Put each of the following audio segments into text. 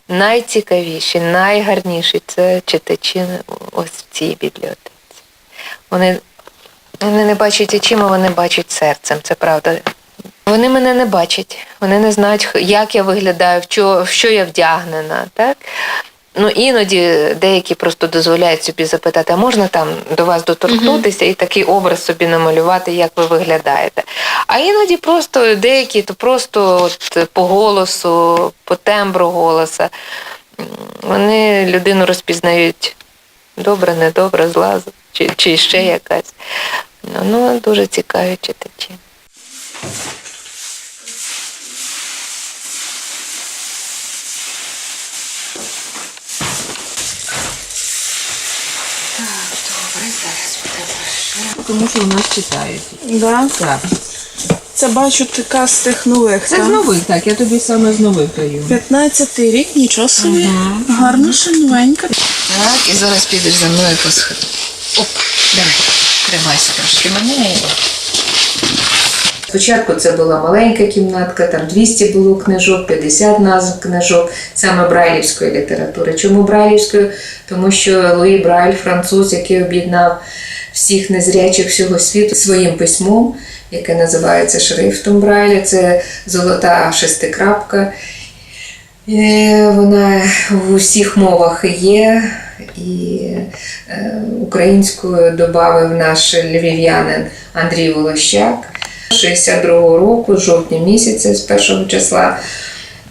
Найцікавіші, найгарніші – це читачі ось в цій бібліотеці. Вони не бачать очима, вони бачать серцем, це правда. Вони мене не бачать, вони не знають, як я виглядаю, в що я вдягнена, так? Ну, іноді деякі просто дозволяють собі запитати, а можна там до вас доторкнутися і такий образ собі намалювати, як ви виглядаєте. А іноді просто деякі то просто от по голосу, по тембру голоса, вони людину розпізнають добре, недобре, зла, чи ще якась. Ну, дуже цікаві читачі. Тому що у нас читають. Да? Так. Це бачу така з тих нових. Це з нових, так. Я тобі саме з нових даю. 15-й рік, нічого собі. Гарно, ще новенька. Так, і зараз підеш за мною по сходу. Оп, давай, тримайся трошки мене. Спочатку це була маленька кімнатка, там 200 було книжок, 50 назв книжок, саме брайлівської літератури. Чому брайлівської? Тому що Луї Брайль, француз, який об'єднав всіх незрячих всього світу своїм письмом, яке називається шрифтом Брайля. Це золота шестикрапка. Вона в усіх мовах є. І українською додав наш львів'янин Андрій Волощак. 62-го року, жовтня місяця, з першого числа,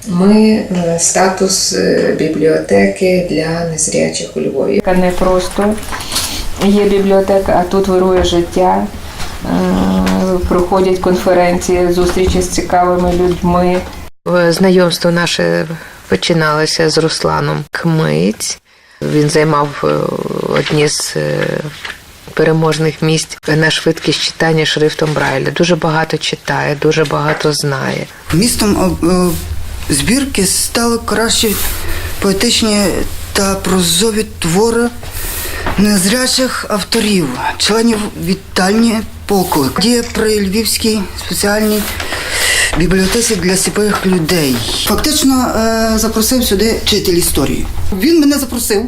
ми статус бібліотеки для незрячих у Львові. Не просто є бібліотека, а тут вирує життя, проходять конференції, зустрічі з цікавими людьми. Знайомство наше починалося з Русланом Кмиць. Він займав одні з переможних місць на швидкість читання шрифтом Брайля. Дуже багато читає, дуже багато знає. Містом збірки стали кращі поетичні та прозові твори незрячих авторів, членів вітальні «Поклик». Діє при Львівській спеціальній бібліотеці для сліпих людей. Фактично запросив сюди вчитель історії. Він мене запросив.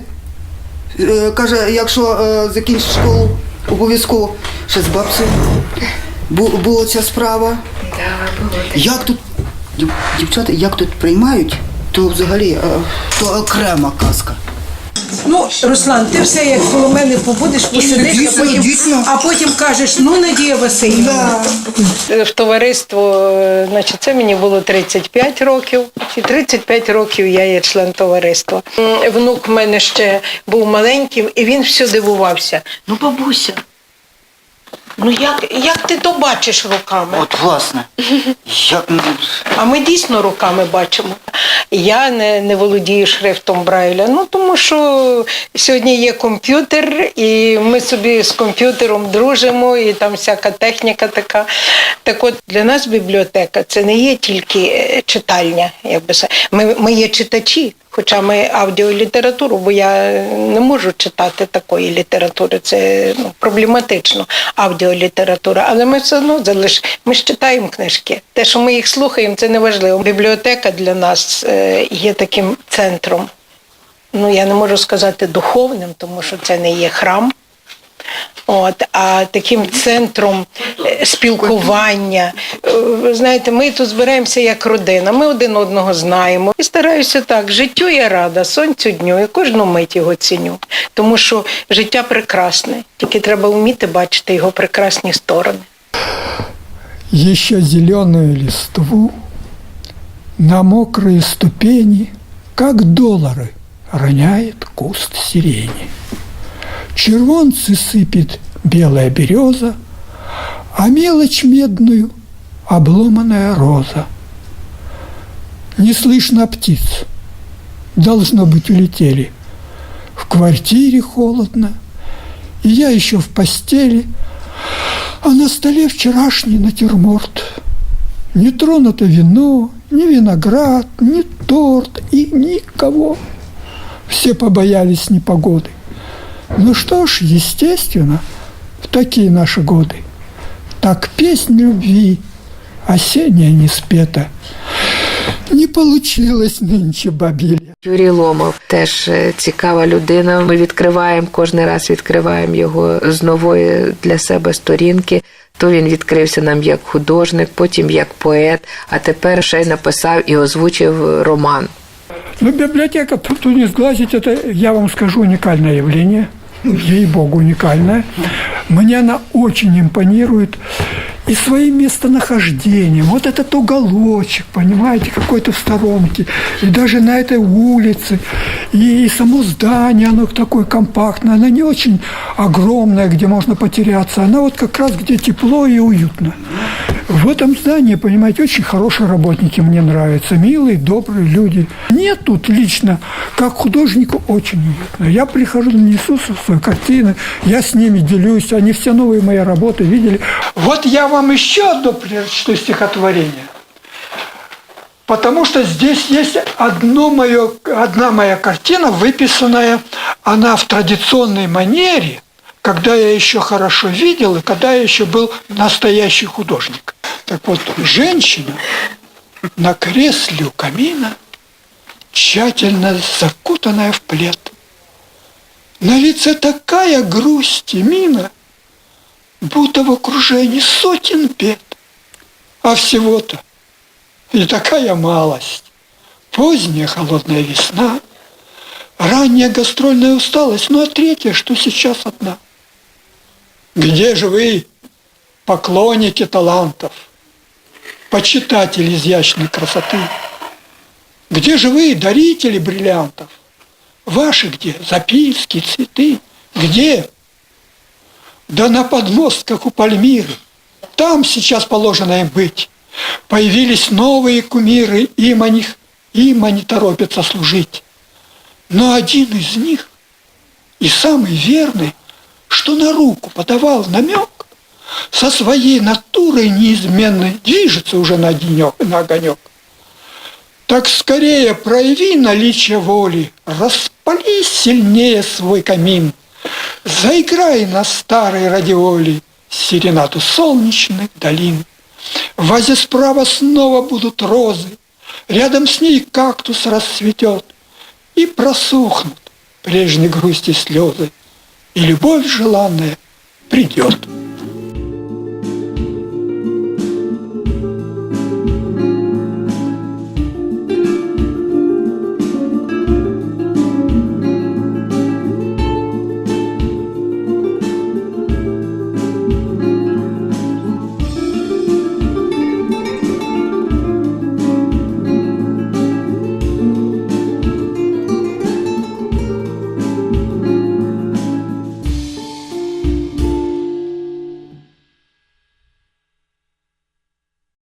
Каже, якщо закінчиш школу, обов'язково ще з бабцею була ця справа. Як тут, дівчата, як тут приймають, то взагалі то окрема казка. Ну, Руслан, ти все як коло мене побудеш, посидиш, а потім кажеш, ну, Надія Васильівна. В товариство, значить, це мені було 35 років, і 35 років я є член товариства. Внук в мене ще був маленьким, і він все дивувався. Ну, бабуся, ну як ти то бачиш руками? От, власне. А ми дійсно руками бачимо. Я не володію шрифтом Брайля, ну тому що сьогодні є комп'ютер, і ми собі з комп'ютером дружимо, і там всяка техніка така. Так от, для нас бібліотека – це не є тільки читальня, якби це. Ми є читачі, хоча ми аудіолітературу, бо я не можу читати такої літератури, це проблематично, аудіолітература, але ми все одно ми ж читаємо книжки. Те, що ми їх слухаємо, це не важливо. Бібліотека для нас є таким центром, ну я не можу сказати духовним, тому що це не є храм, а таким центром спілкування. Ви знаєте, ми тут збираємося як родина, ми один одного знаємо. І стараюся так, життю я рада, сонцю дню, і кожну мить його ціню. Тому що життя прекрасне, тільки треба вміти бачити його прекрасні сторони. Еще зеленую листву на мокрые ступени, как доллары, роняет куст сирени. Червонцы сыпет белая береза, а мелочь медную — обломанная роза. Не слышно птиц, должно быть, улетели. В квартире холодно, и я еще в постели, а на столе вчерашний натюрморт. Не тронуто вино, ни виноград, ни торт и никого. Все побоялись непогоды. Ну что ж, естественно, в такие наши годы. Так песнь любви осенняя не спета. Не получилось нынче бабиле. Юрій Ломов теж цікава людина. Ми кожен раз відкриваємо його з нової для себе сторінки. То він відкрився нам як художник, потім як поет, а тепер ще й написав і озвучив роман. Ну, библиотека, тут не сглазить, это, я вам скажу, уникальное явление. Ей-богу, уникальное. Мне она очень импонирует. И своим местонахождением. Вот этот уголочек, понимаете, какой-то в сторонке. И даже на этой улице. И само здание, оно такое компактное. Оно не очень огромное, где можно потеряться. Оно вот как раз, где тепло и уютно. В этом здании, понимаете, очень хорошие работники, мне нравятся. Милые, добрые люди. Мне тут лично, как художнику, очень уютно. Я прихожу, несу свои картины, я с ними делюсь. Они все новые мои работы видели. Вот я вам еще одно прочту стихотворение. Потому что здесь есть одна моя картина, выписанная, она в традиционной манере, когда я еще хорошо видел и когда я еще был настоящий художник. Так вот, женщина на кресле у камина, тщательно закутанная в плед. На лице такая грусть и мина, будто в окружении сотен бед. А всего-то и такая малость. Поздняя холодная весна, ранняя гастрольная усталость, ну а третья, что сейчас одна. Где же вы, поклонники талантов, почитатели изящной красоты? Где же вы, дарители бриллиантов? Ваши где? Записки, цветы? Где? Да на подмостках у Пальмиры. Там сейчас положено им быть. Появились новые кумиры, им они торопятся служить. Но один из них, и самый верный, что на руку подавал намек, со своей натурой неизменной движется уже на огонек. Так скорее прояви наличие воли, распали сильнее свой камин, заиграй на старой радиоле серенаду солнечных долин. В вазе справа снова будут розы, рядом с ней кактус расцветет, и просохнут прежней грусти слезы, и любовь желанная придет.